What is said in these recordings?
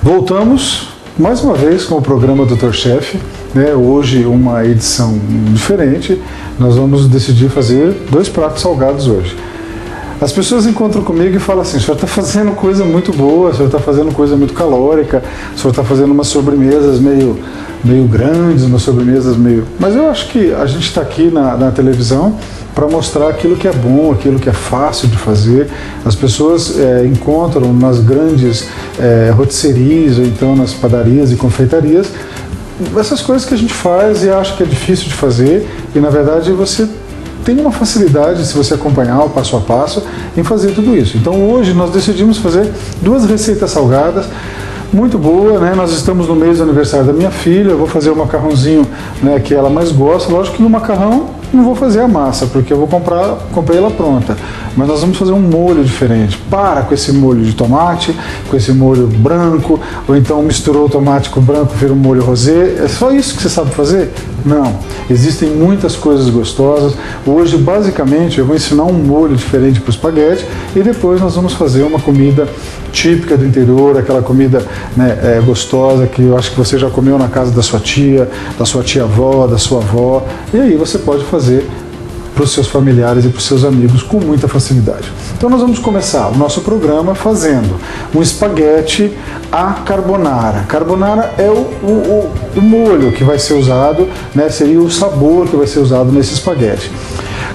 Voltamos mais uma vez com o programa Dr. Chef, né? Hoje uma edição diferente. Nós vamos decidir fazer 2 pratos salgados hoje. As pessoas encontram comigo e falam assim: o senhor está fazendo coisa muito boa, o senhor está fazendo coisa muito calórica, o senhor está fazendo umas sobremesas meio grandes, umas sobremesas meio... Mas eu acho que a gente está aqui na televisão para mostrar aquilo que é bom, aquilo que é fácil de fazer. As pessoas encontram nas grandes rotisserias ou então nas padarias e confeitarias essas coisas que a gente faz e acha que é difícil de fazer, e na verdade você tem uma facilidade, se você acompanhar o passo a passo, em fazer tudo isso. Então hoje nós decidimos fazer 2 receitas salgadas muito boa, né? Nós estamos no mês do aniversário da minha filha. Eu vou fazer o macarrãozinho, né, que ela mais gosta. Lógico que no macarrão não vou fazer a massa, porque eu comprei ela pronta. Mas nós vamos fazer um molho diferente. Para com esse molho de tomate, com esse molho branco, ou então misturou o tomate com o branco, vira um molho rosé. É só isso que você sabe fazer? Não. Existem muitas coisas gostosas. Hoje, basicamente, eu vou ensinar um molho diferente para o espaguete e depois nós vamos fazer uma comida típica do interior, aquela comida, né, gostosa que eu acho que você já comeu na casa da sua tia-avó, da sua avó, e aí você pode fazer para os seus familiares e para os seus amigos com muita facilidade. Então nós vamos começar o nosso programa fazendo um espaguete à carbonara. Carbonara é o molho que vai ser usado, né, seria o sabor que vai ser usado nesse espaguete.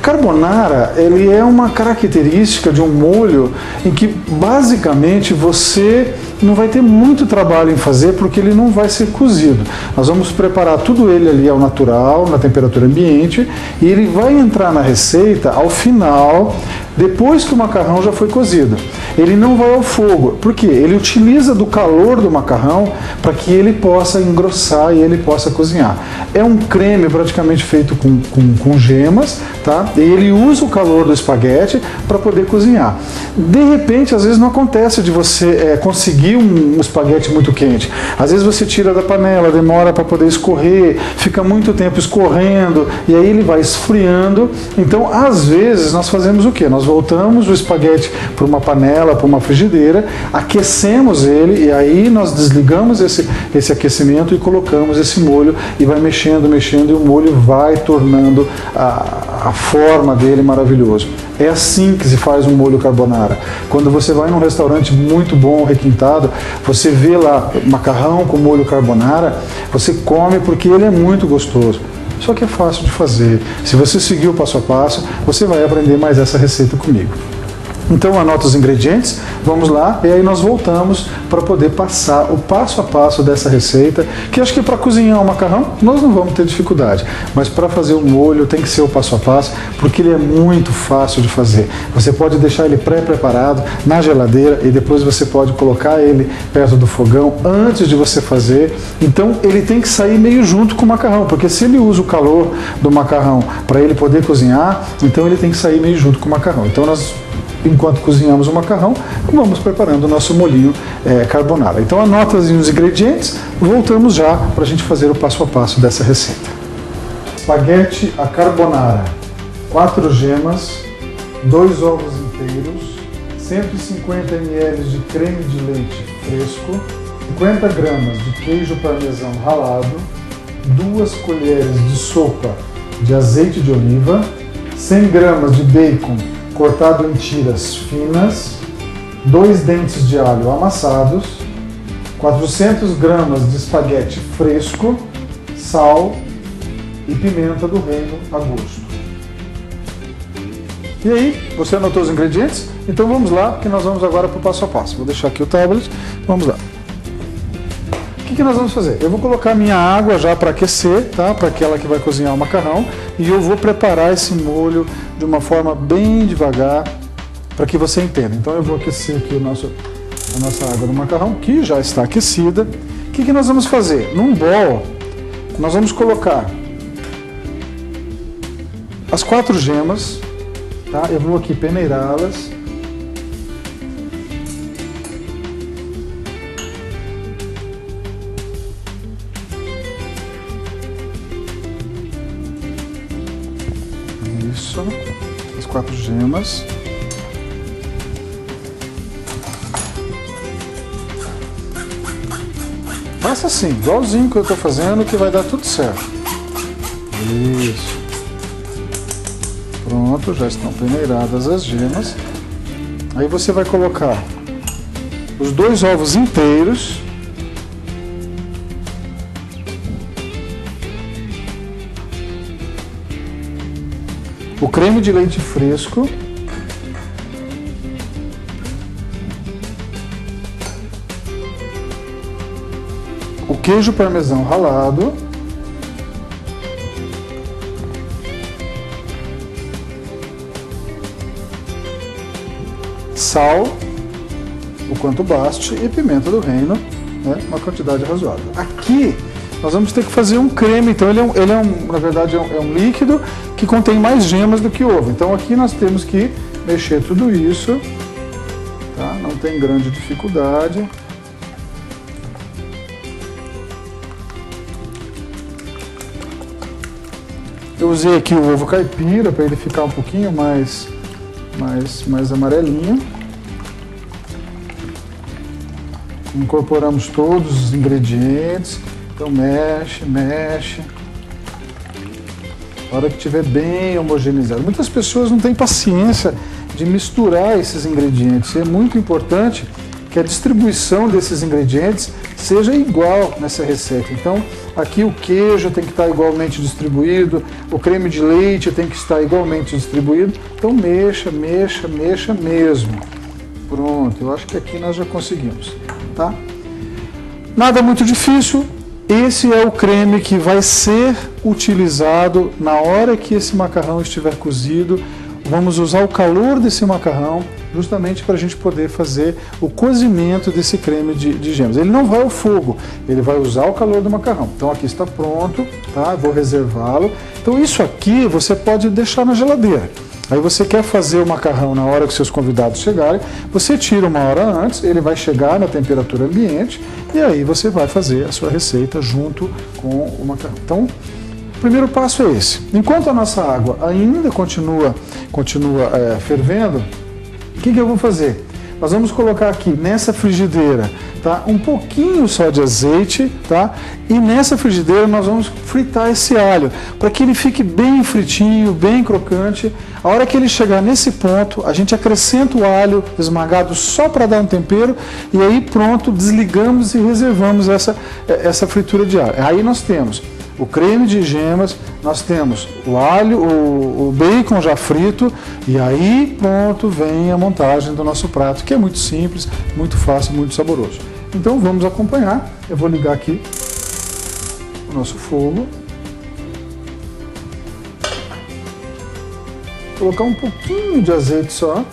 Carbonara, ele é uma característica de um molho em que basicamente você não vai ter muito trabalho em fazer, porque ele não vai ser cozido. Nós vamos preparar tudo ele ali ao natural, na temperatura ambiente, e ele vai entrar na receita ao final, depois que o macarrão já foi cozido. Ele não vai ao fogo, porque ele utiliza do calor do macarrão para que ele possa engrossar e ele possa cozinhar. É um creme praticamente feito com gemas, tá? E ele usa o calor do espaguete para poder cozinhar. De repente, às vezes não acontece de você conseguir um espaguete muito quente. Às vezes você tira da panela, demora para poder escorrer, fica muito tempo escorrendo e aí ele vai esfriando. Então, às vezes, nós fazemos o quê? Nós voltamos o espaguete para uma panela, para uma frigideira, aquecemos ele e aí nós desligamos esse aquecimento e colocamos esse molho e vai mexendo e o molho vai tornando a forma dele maravilhoso. É assim que se faz um molho carbonara. Quando você vai num restaurante muito bom, requintado, você vê lá macarrão com molho carbonara, você come porque ele é muito gostoso. Só que é fácil de fazer. Se você seguir o passo a passo, você vai aprender mais essa receita comigo. Então anota os ingredientes, vamos lá, e aí nós voltamos para poder passar o passo a passo dessa receita, que acho que para cozinhar o macarrão nós não vamos ter dificuldade, mas para fazer o molho tem que ser o passo a passo, porque ele é muito fácil de fazer. Você pode deixar ele pré-preparado na geladeira e depois você pode colocar ele perto do fogão antes de você fazer. Então ele tem que sair meio junto com o macarrão, porque se ele usa o calor do macarrão para ele poder cozinhar, então ele tem que sair meio junto com o macarrão. Então nós, enquanto cozinhamos o macarrão, vamos preparando o nosso molhinho carbonara. Então anota os ingredientes, voltamos já para a gente fazer o passo a passo dessa receita. Espaguete à carbonara: 4 gemas, 2 ovos inteiros, 150 ml de creme de leite fresco, 50 gramas de queijo parmesão ralado, 2 colheres de sopa de azeite de oliva, 100 gramas de bacon cortado em tiras finas, 2 dentes de alho amassados, 400 gramas de espaguete fresco, sal e pimenta do reino a gosto. E aí, você anotou os ingredientes? Então vamos lá, que nós vamos agora para o passo a passo. Vou deixar aqui o tablet, vamos lá. O que nós vamos fazer? Eu vou colocar minha água já para aquecer, tá? Para aquela que vai cozinhar o macarrão, e eu vou preparar esse molho de uma forma bem devagar, para que você entenda. Então eu vou aquecer aqui a nossa água do macarrão, que já está aquecida. O que nós vamos fazer? Num bowl, nós vamos colocar as 4 gemas, tá? Eu vou aqui peneirá-las. Isso, as 4 gemas. Faça assim, igualzinho que eu estou fazendo, que vai dar tudo certo. Isso. Pronto, já estão peneiradas as gemas. Aí você vai colocar os 2 ovos inteiros. O creme de leite fresco. O queijo parmesão ralado. Sal, o quanto baste, e pimenta do reino, né, uma quantidade razoável. Aqui nós vamos ter que fazer um creme, então na verdade é um líquido que contém mais gemas do que ovo. Então aqui nós temos que mexer tudo isso, tá? Não tem grande dificuldade. Eu usei aqui o ovo caipira para ele ficar um pouquinho mais amarelinho. Incorporamos todos os ingredientes. Então mexe, mexe. A hora que estiver bem homogeneizado. Muitas pessoas não têm paciência de misturar esses ingredientes. E é muito importante que a distribuição desses ingredientes seja igual nessa receita. Então, aqui o queijo tem que estar igualmente distribuído, o creme de leite tem que estar igualmente distribuído. Então, mexa, mexa, mexa mesmo. Pronto, eu acho que aqui nós já conseguimos, tá? Nada muito difícil. Esse é o creme que vai ser utilizado na hora que esse macarrão estiver cozido. Vamos usar o calor desse macarrão justamente para a gente poder fazer o cozimento desse creme de gemas. Ele não vai ao fogo, ele vai usar o calor do macarrão. Então aqui está pronto, tá? Vou reservá-lo. Então isso aqui você pode deixar na geladeira. Aí você quer fazer o macarrão na hora que seus convidados chegarem, você tira 1 hora antes, ele vai chegar na temperatura ambiente e aí você vai fazer a sua receita junto com o macarrão. Então, o primeiro passo é esse. Enquanto a nossa água ainda continua fervendo, o que eu vou fazer? Nós vamos colocar aqui nessa frigideira, tá? Um pouquinho só de azeite, tá? E nessa frigideira nós vamos fritar esse alho, para que ele fique bem fritinho, bem crocante. A hora que ele chegar nesse ponto, a gente acrescenta o alho esmagado só para dar um tempero, e aí pronto, desligamos e reservamos essa fritura de alho. Aí nós temos o creme de gemas, nós temos o alho, o bacon já frito, e aí pronto, vem a montagem do nosso prato, que é muito simples, muito fácil, muito saboroso. Então vamos acompanhar. Eu vou ligar aqui o nosso fogo. Colocar um pouquinho de azeite só.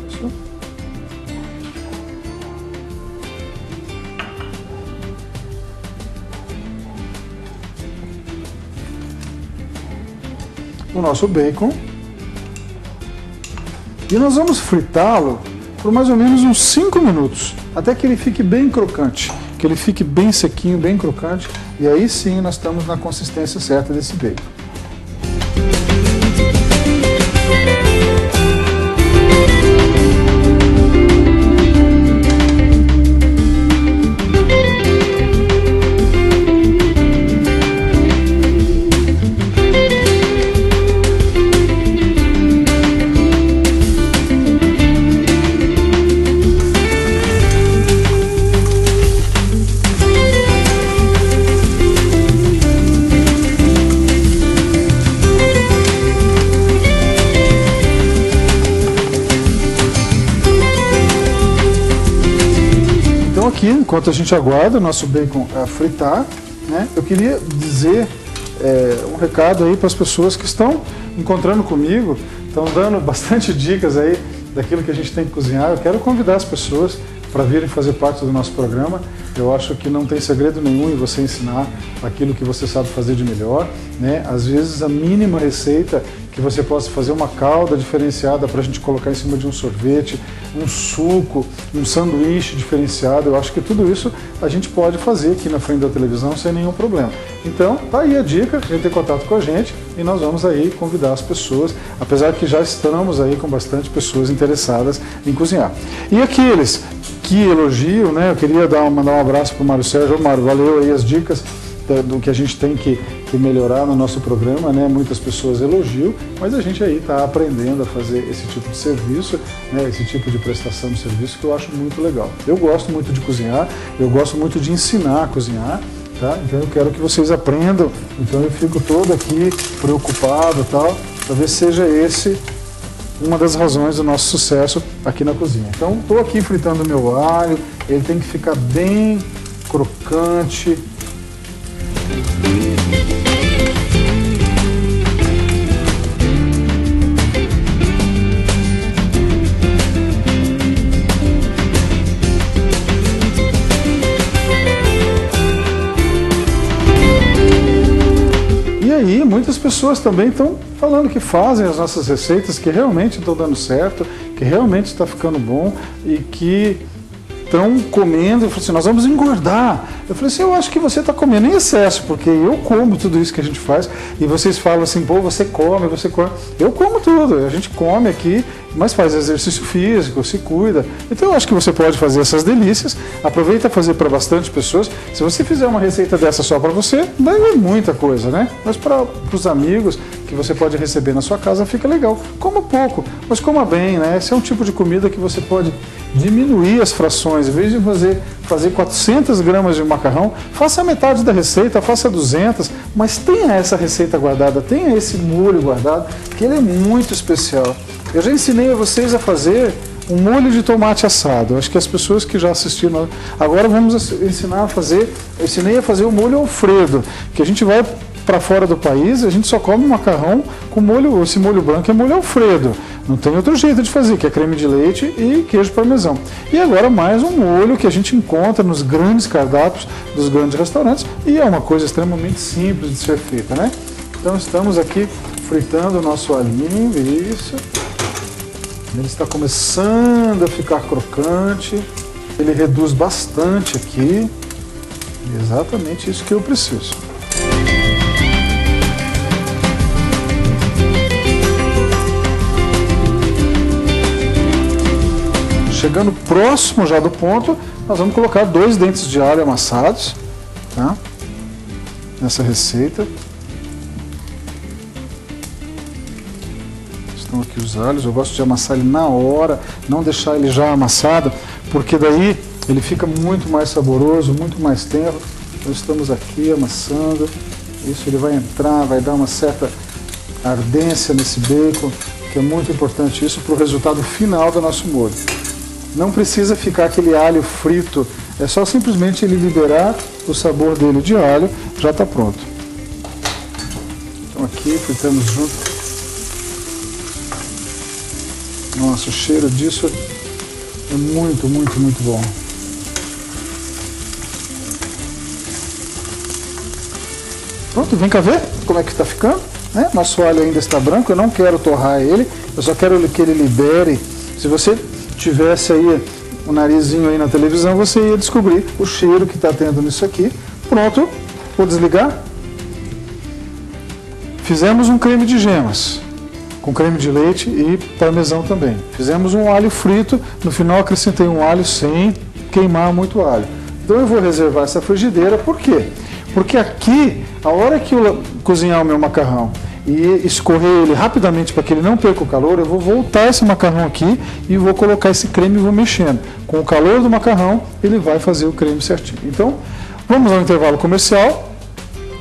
Isso. O nosso bacon. E nós vamos fritá-lo por mais ou menos uns 5 minutos, até que ele fique bem crocante, que ele fique bem sequinho, bem crocante, e aí sim nós estamos na consistência certa desse bacon. Aqui, enquanto a gente aguarda o nosso bacon fritar, né, eu queria dizer um recado aí para as pessoas que estão encontrando comigo, estão dando bastante dicas aí daquilo que a gente tem que cozinhar. Eu quero convidar as pessoas para virem fazer parte do nosso programa. Eu acho que não tem segredo nenhum em você ensinar aquilo que você sabe fazer de melhor, né? Às vezes a mínima receita que você possa fazer uma calda diferenciada para a gente colocar em cima de um sorvete, um suco, um sanduíche diferenciado. Eu acho que tudo isso a gente pode fazer aqui na frente da televisão sem nenhum problema. Então, tá aí a dica, entre em contato com a gente e nós vamos aí convidar as pessoas, apesar que já estamos aí com bastante pessoas interessadas em cozinhar. E aqueles que elogiam, né? Eu queria mandar um abraço para o Mário Sérgio. Ô, Mário, valeu aí as dicas do que a gente tem que melhorar no nosso programa, né? Muitas pessoas elogiam, mas a gente aí está aprendendo a fazer esse tipo de serviço, né? Esse tipo de prestação de serviço que eu acho muito legal. Eu gosto muito de cozinhar, eu gosto muito de ensinar a cozinhar, tá? Então eu quero que vocês aprendam, então eu fico todo aqui preocupado, tal, para ver se seja esse uma das razões do nosso sucesso aqui na cozinha. Então estou aqui fritando meu alho, ele tem que ficar bem crocante. E aí, muitas pessoas também estão falando que fazem as nossas receitas, que realmente estão dando certo, que realmente está ficando bom e que estão comendo. Eu falei assim, nós vamos engordar. Eu falei assim, eu acho que você está comendo em excesso, porque eu como tudo isso que a gente faz e vocês falam assim, pô, você come. Eu como tudo, a gente come aqui, mas faz exercício físico, se cuida. Então eu acho que você pode fazer essas delícias, aproveita fazer para bastante pessoas. Se você fizer uma receita dessa só para você, daí é muita coisa, né? Mas para os amigos que você pode receber na sua casa, fica legal. Coma pouco, mas coma bem, né? Esse é um tipo de comida que você pode diminuir as frações. Em vez de fazer 400 gramas de macarrão, faça a metade da receita, faça 200, mas tenha essa receita guardada, tenha esse molho guardado, que ele é muito especial. Eu já ensinei a vocês a fazer um molho de tomate assado. Acho que as pessoas que já assistiram, agora vamos ensinar a fazer, eu ensinei a fazer o molho Alfredo, que a gente vai para fora do país, a gente só come macarrão com molho, esse molho branco é molho Alfredo. Não tem outro jeito de fazer, que é creme de leite e queijo parmesão. E agora mais um molho que a gente encontra nos grandes cardápios dos grandes restaurantes e é uma coisa extremamente simples de ser feita, né? Então estamos aqui fritando o nosso alhinho, isso. Ele está começando a ficar crocante, ele reduz bastante aqui, exatamente isso que eu preciso. Chegando próximo já do ponto, nós vamos colocar 2 dentes de alho amassados, tá? Nessa receita. Estão aqui os alhos, eu gosto de amassar ele na hora, não deixar ele já amassado, porque daí ele fica muito mais saboroso, muito mais tenro. Então estamos aqui amassando, isso ele vai entrar, vai dar uma certa ardência nesse bacon, que é muito importante isso para o resultado final do nosso molho. Não precisa ficar aquele alho frito, é só simplesmente ele liberar o sabor dele de alho, já está pronto. Então aqui fritamos junto. Nossa, o cheiro disso é muito, muito, muito bom. Pronto, vem cá ver como é que está ficando, né? Nosso alho ainda está branco, eu não quero torrar ele, eu só quero que ele libere. Se você tivesse aí o narizinho aí na televisão, você ia descobrir o cheiro que está tendo nisso aqui. Pronto, vou desligar. Fizemos um creme de gemas, com creme de leite e parmesão também. Fizemos um alho frito, no final acrescentei um alho sem queimar muito alho. Então eu vou reservar essa frigideira, por quê? Porque aqui, a hora que eu cozinhar o meu macarrão e escorrer ele rapidamente para que ele não perca o calor, eu vou voltar esse macarrão aqui e vou colocar esse creme e vou mexendo. Com o calor do macarrão, ele vai fazer o creme certinho. Então, vamos ao intervalo comercial.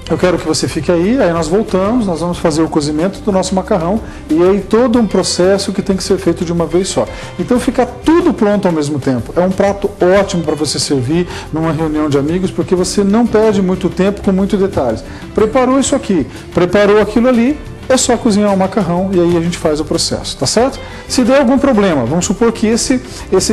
Eu quero que você fique aí nós voltamos, nós vamos fazer o cozimento do nosso macarrão e aí todo um processo que tem que ser feito de uma vez só. Então fica tudo pronto ao mesmo tempo. É um prato ótimo para você servir numa reunião de amigos, porque você não perde muito tempo com muitos detalhes. Preparou isso aqui, preparou aquilo ali, é só cozinhar o macarrão e aí a gente faz o processo, tá certo? Se der algum problema, vamos supor que esse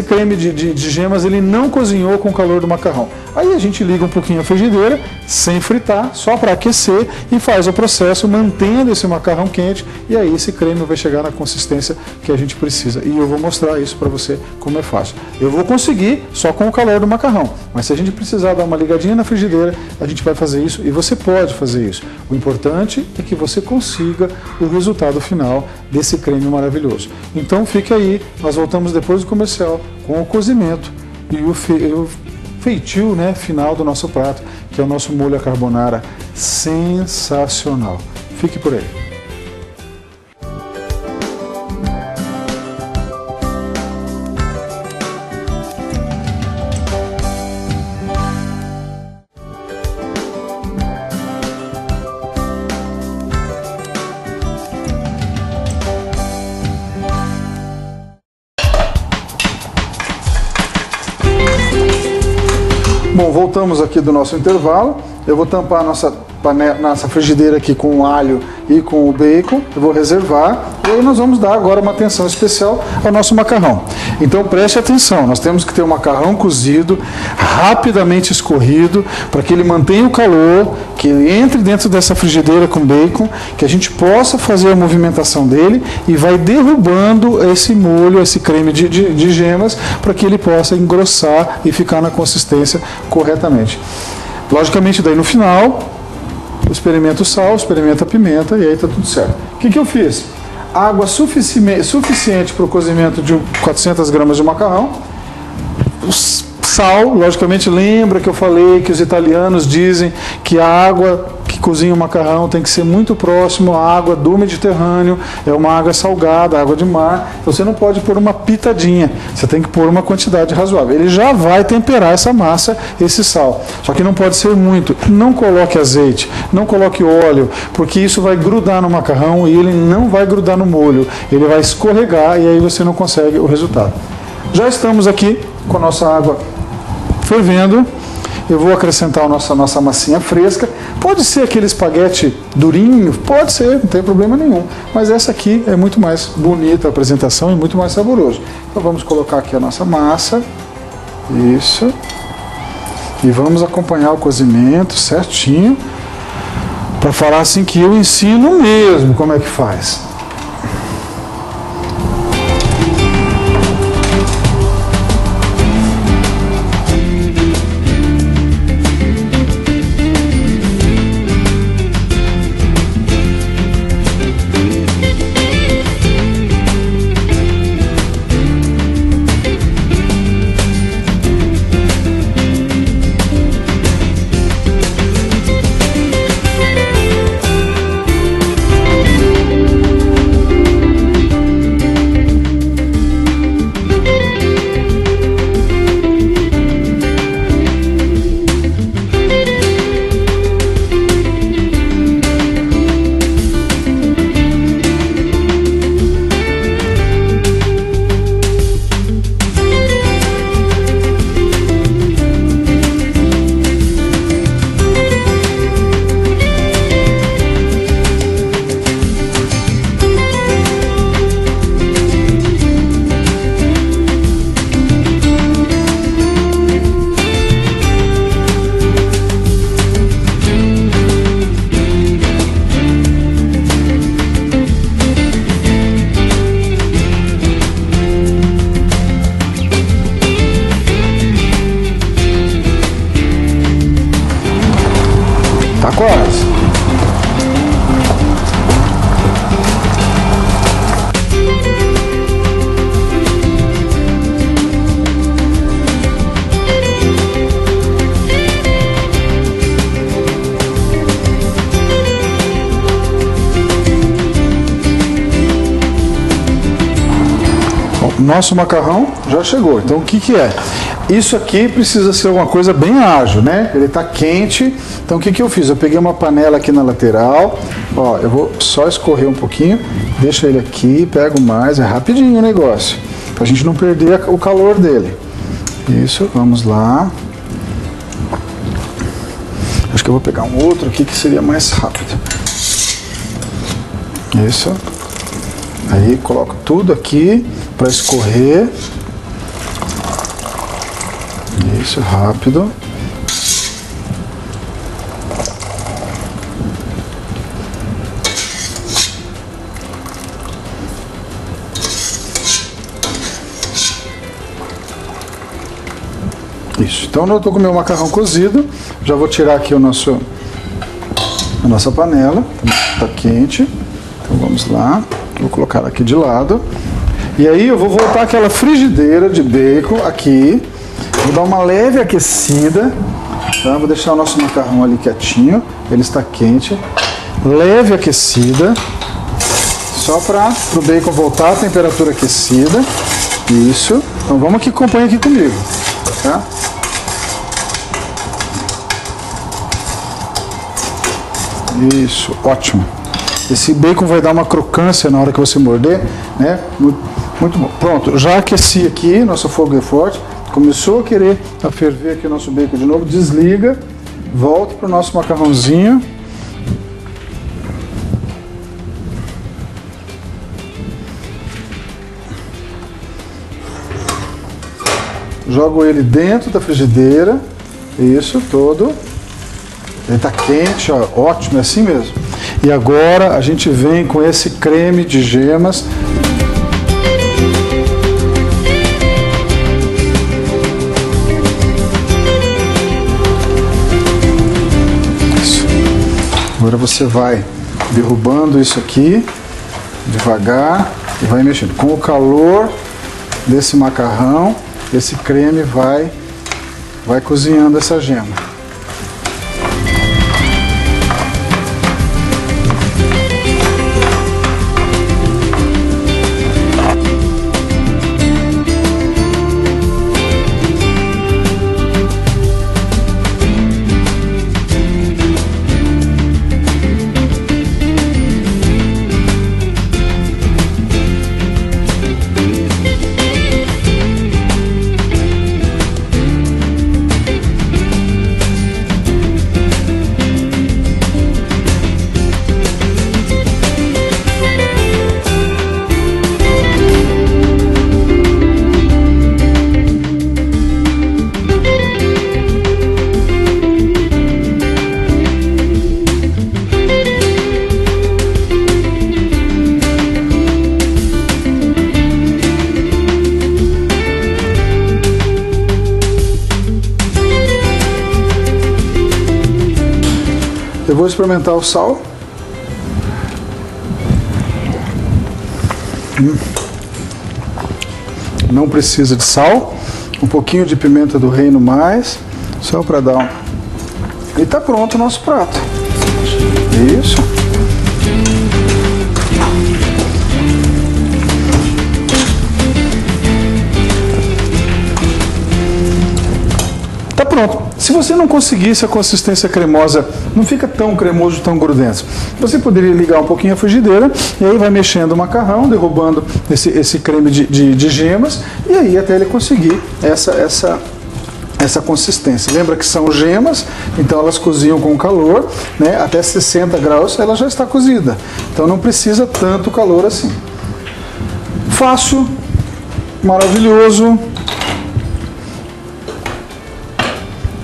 creme de gemas ele não cozinhou com o calor do macarrão. Aí a gente liga um pouquinho a frigideira, sem fritar, só para aquecer e faz o processo mantendo esse macarrão quente e aí esse creme vai chegar na consistência que a gente precisa. E eu vou mostrar isso para você como é fácil. Eu vou conseguir só com o calor do macarrão, mas se a gente precisar dar uma ligadinha na frigideira, a gente vai fazer isso e você pode fazer isso. O importante é que você consiga o resultado final desse creme maravilhoso. Então fique aí, nós voltamos depois do comercial com o cozimento e o feitio, né, final do nosso prato, que é o nosso molho à carbonara sensacional. Fique por aí. Bom, voltamos aqui do nosso intervalo. Eu vou tampar a nossa frigideira aqui com o alho e com o bacon. Eu vou reservar e aí nós vamos dar agora uma atenção especial ao nosso macarrão. Então preste atenção, nós temos que ter o macarrão cozido, rapidamente escorrido, para que ele mantenha o calor, que ele entre dentro dessa frigideira com bacon, que a gente possa fazer a movimentação dele e vai derrubando esse molho, esse creme de gemas, para que ele possa engrossar e ficar na consistência corretamente. Logicamente, daí no final, eu experimento o sal, experimento a pimenta e aí está tudo certo. O que eu fiz? Água suficiente para o cozimento de 400 gramas de macarrão. Sal, logicamente, lembra que eu falei que os italianos dizem que a água que cozinha o macarrão tem que ser muito próximo à água do Mediterrâneo, é uma água salgada, água de mar, então você não pode pôr uma pitadinha, você tem que pôr uma quantidade razoável. Ele já vai temperar essa massa, esse sal, só que não pode ser muito. Não coloque azeite, não coloque óleo, porque isso vai grudar no macarrão e ele não vai grudar no molho, ele vai escorregar e aí você não consegue o resultado. Já estamos aqui com a nossa água fervendo. Eu vou acrescentar a nossa massinha fresca. Pode ser aquele espaguete durinho, pode ser, não tem problema nenhum. Mas essa aqui é muito mais bonita a apresentação e muito mais saboroso. Então vamos colocar aqui a nossa massa. Isso. E vamos acompanhar o cozimento certinho. Para falar assim que eu ensino mesmo como é que faz. Tá quase. Nosso macarrão já chegou. Então o que é? Isso aqui precisa ser uma coisa bem ágil, né? Ele está quente. Então o que eu fiz? Eu peguei uma panela aqui na lateral. Ó, eu vou só escorrer um pouquinho. Deixa ele aqui, pego mais. É rapidinho o negócio. Pra gente não perder o calor dele. Isso, vamos lá. Acho que eu vou pegar um outro aqui que seria mais rápido. Isso. Aí coloco tudo aqui para escorrer. Isso, rápido. Isso. Então eu estou com o meu macarrão cozido. Já vou tirar aqui a nossa panela. Está quente. Então vamos lá. Vou colocar ela aqui de lado. E aí eu vou voltar aquela frigideira de bacon aqui. Vou dar uma leve aquecida. Tá? Vou deixar o nosso macarrão ali quietinho. Ele está quente. Leve aquecida. Só para o bacon voltar à temperatura aquecida. Isso. Então vamos aqui, acompanha aqui comigo. Tá? Isso, ótimo. Esse bacon vai dar uma crocância na hora que você morder, né? Muito bom. Pronto, já aqueci aqui, nosso fogo é forte. Começou a querer ferver aqui o nosso bacon de novo. Desliga, volta para o nosso macarrãozinho. Jogo ele dentro da frigideira. Isso, todo. Ele está quente, ó, ótimo, é assim mesmo. E agora a gente vem com esse creme de gemas. Isso. Agora você vai derrubando isso aqui, devagar, e vai mexendo. Com o calor desse macarrão, esse creme vai cozinhando essa gema. Eu vou experimentar o sal. Não precisa de sal. Um pouquinho de pimenta do reino mais. Só para dar um... E está pronto o nosso prato. Isso. Tá pronto. Se você não conseguisse a consistência cremosa, não fica tão cremoso, tão grudento, você poderia ligar um pouquinho a frigideira e aí vai mexendo o macarrão, derrubando esse creme de gemas, e aí até ele conseguir essa consistência. Lembra que são gemas, então elas cozinham com calor, né? Até 60 graus ela já está cozida. Então não precisa tanto calor assim. Fácil, maravilhoso.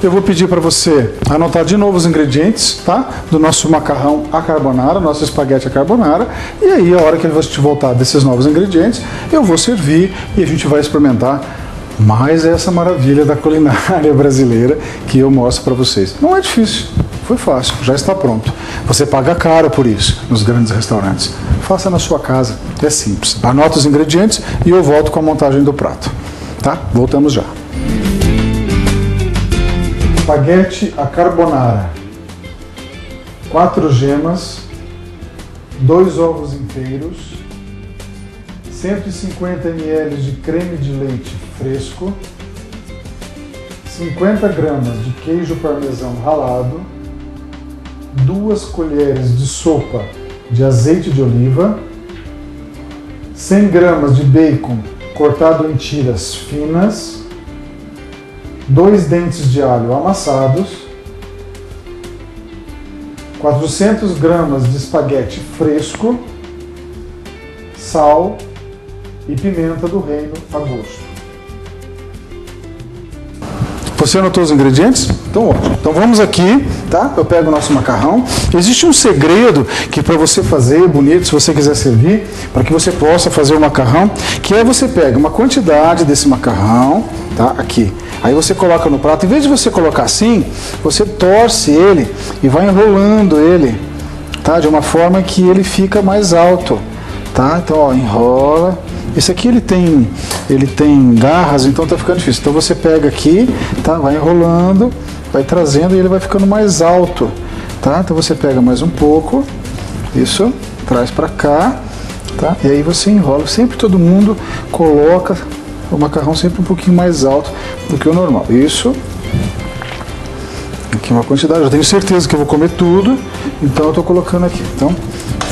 Eu vou pedir para você anotar de novo os ingredientes, tá? Do nosso macarrão à carbonara, nosso espaguete à carbonara. E aí, a hora que eu vou te voltar desses novos ingredientes, eu vou servir e a gente vai experimentar mais essa maravilha da culinária brasileira que eu mostro para vocês. Não é difícil, foi fácil, já está pronto. Você paga caro por isso nos grandes restaurantes. Faça na sua casa, é simples. Anota os ingredientes e eu volto com a montagem do prato, tá? Voltamos já. Espaguete à carbonara, 4 gemas, 2 ovos inteiros, 150 ml de creme de leite fresco, 50 gramas de queijo parmesão ralado, 2 colheres de sopa de azeite de oliva, 100 gramas de bacon cortado em tiras finas, 2 dentes de alho amassados, 400 gramas de espaguete fresco, sal e pimenta do reino a gosto. Você anotou os ingredientes? Então, ótimo. Então vamos aqui, tá? Eu pego o nosso macarrão. Existe um segredo que para você fazer bonito, se você quiser servir, para que você possa fazer o macarrão, que é você pega uma quantidade desse macarrão, tá? Aqui. Aí você coloca no prato. Em vez de você colocar assim, você torce ele e vai enrolando ele, tá? De uma forma que ele fica mais alto, tá? Então, ó, enrola. Esse aqui ele tem garras, então tá ficando difícil. Então você pega aqui, tá? Vai enrolando, vai trazendo e ele vai ficando mais alto, tá? Então você pega mais um pouco, isso, traz para cá, tá? E aí você enrola. Sempre todo mundo coloca o macarrão sempre um pouquinho mais alto do que o normal. Isso. Aqui uma quantidade. Eu tenho certeza que eu vou comer tudo, então eu tô colocando aqui. Então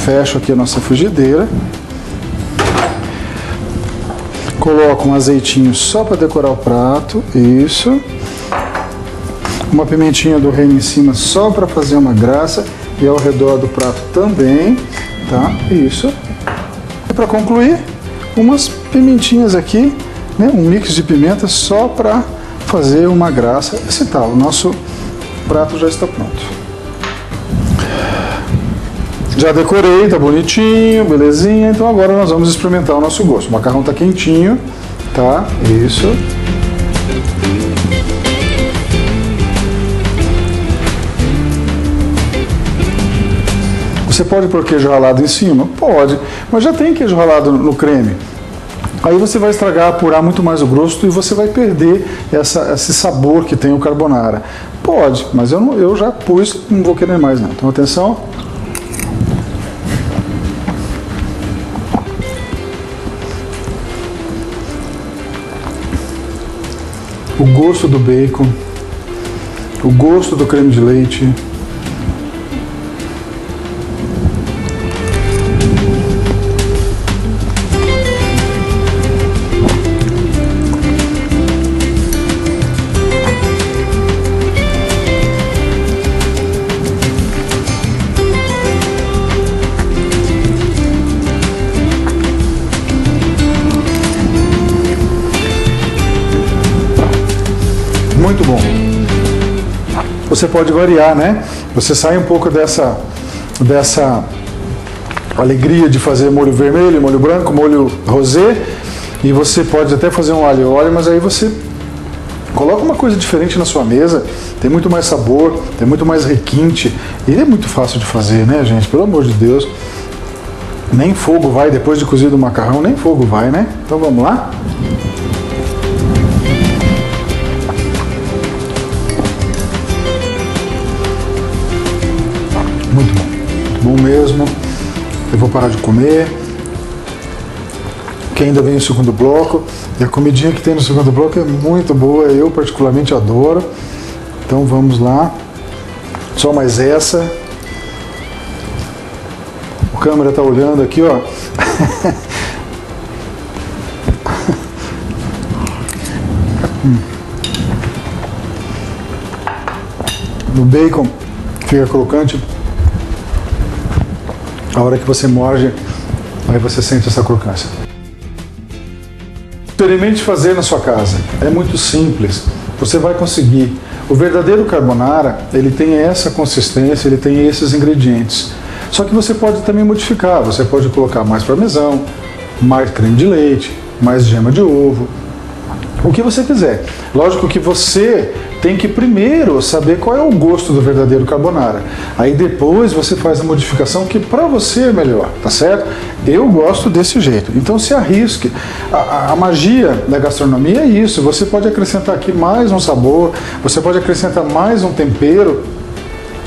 fecho aqui a nossa frigideira. Coloco um azeitinho só para decorar o prato, isso. Uma pimentinha do reino em cima só para fazer uma graça e ao redor do prato também, tá? Isso. E para concluir, umas pimentinhas aqui, né? Um mix de pimenta só para fazer uma graça. Esse tá, o nosso prato já está pronto. Já decorei, tá bonitinho, belezinha. Então agora nós vamos experimentar o nosso gosto. O macarrão tá quentinho, tá? Isso. Você pode pôr queijo ralado em cima? Pode, mas já tem queijo ralado no creme. Aí você vai estragar, apurar muito mais o gosto e você vai perder esse sabor que tem o carbonara. Pode, mas eu já pus, não vou querer mais não. Então atenção. O gosto do bacon, o gosto do creme de leite. Muito bom. Você pode variar, né? Você sai um pouco dessa alegria de fazer molho vermelho, molho branco, molho rosé, e você pode até fazer um alho e óleo, mas aí você coloca uma coisa diferente na sua mesa, tem muito mais sabor, tem muito mais requinte, e é muito fácil de fazer, né, gente? Pelo amor de Deus. Nem fogo vai, depois de cozido o macarrão, nem fogo vai, né? Então vamos lá? Muito bom mesmo. Eu vou parar de comer, que ainda vem o segundo bloco, e a comidinha que tem no segundo bloco é muito boa, eu particularmente adoro. Então vamos lá, só mais essa. O câmera tá olhando aqui, ó. No bacon fica crocante. A hora que você morde, aí você sente essa crocância. Experimente fazer na sua casa. É muito simples. Você vai conseguir. O verdadeiro carbonara, ele tem essa consistência, ele tem esses ingredientes. Só que você pode também modificar. Você pode colocar mais parmesão, mais creme de leite, mais gema de ovo. O que você quiser. Lógico que você tem que primeiro saber qual é o gosto do verdadeiro carbonara. Aí depois você faz a modificação que para você é melhor, tá certo? Eu gosto desse jeito. Então se arrisque. A magia da gastronomia é isso. Você pode acrescentar aqui mais um sabor, você pode acrescentar mais um tempero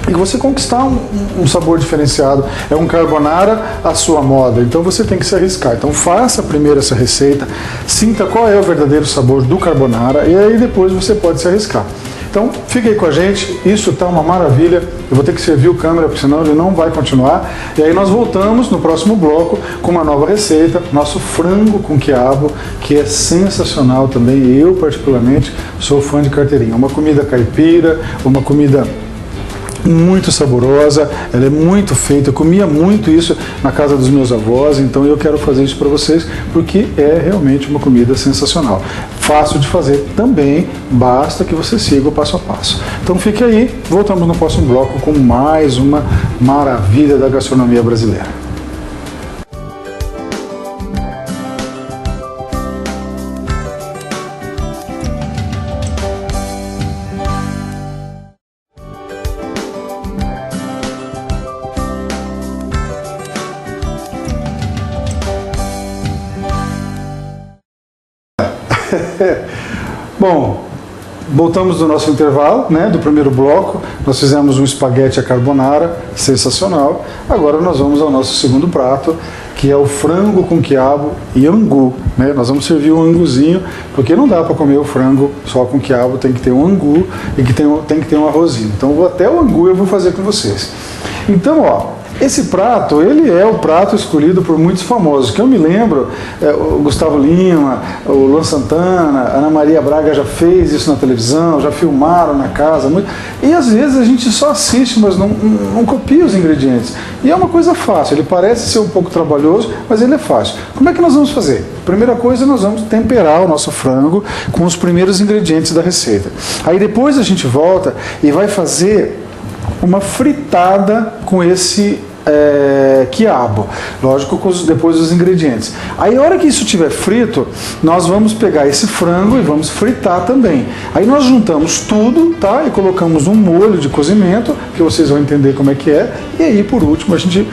e você conquistar um sabor diferenciado. É um carbonara à sua moda, então você tem que se arriscar. Então faça primeiro essa receita, sinta qual é o verdadeiro sabor do carbonara e aí depois você pode se arriscar. Então fique aí com a gente, isso tá uma maravilha. Eu vou ter que servir o câmera, porque senão ele não vai continuar. E aí nós voltamos no próximo bloco com uma nova receita, nosso frango com quiabo, que é sensacional também. Eu particularmente sou fã de carteirinha, uma comida caipira, uma comida muito saborosa, ela é muito feita, eu comia muito isso na casa dos meus avós, então eu quero fazer isso para vocês porque é realmente uma comida sensacional. Fácil de fazer também, basta que você siga o passo a passo. Então fique aí, voltamos no próximo bloco com mais uma maravilha da gastronomia brasileira. Bom, voltamos do nosso intervalo, né, do primeiro bloco. Nós fizemos um espaguete à carbonara, sensacional. Agora nós vamos ao nosso segundo prato, que é o frango com quiabo e angu, né? Nós vamos servir um anguzinho, porque não dá para comer o frango só com quiabo, tem que ter um angu e tem que ter um arrozinho. Então até o angu eu vou fazer com vocês. Então, ó, esse prato, ele é o prato escolhido por muitos famosos, que eu me lembro, o Gustavo Lima, o Luan Santana, a Ana Maria Braga já fez isso na televisão, já filmaram na casa, e às vezes a gente só assiste, mas não copia os ingredientes. E é uma coisa fácil, ele parece ser um pouco trabalhoso, mas ele é fácil. Como é que nós vamos fazer? Primeira coisa, nós vamos temperar o nosso frango com os primeiros ingredientes da receita. Aí depois a gente volta e vai fazer uma fritada com esse quiabo, lógico, depois dos ingredientes. Aí a hora que isso estiver frito, nós vamos pegar esse frango e vamos fritar também. Aí nós juntamos tudo, tá? E colocamos um molho de cozimento, que vocês vão entender como é que é. E aí, por último, a gente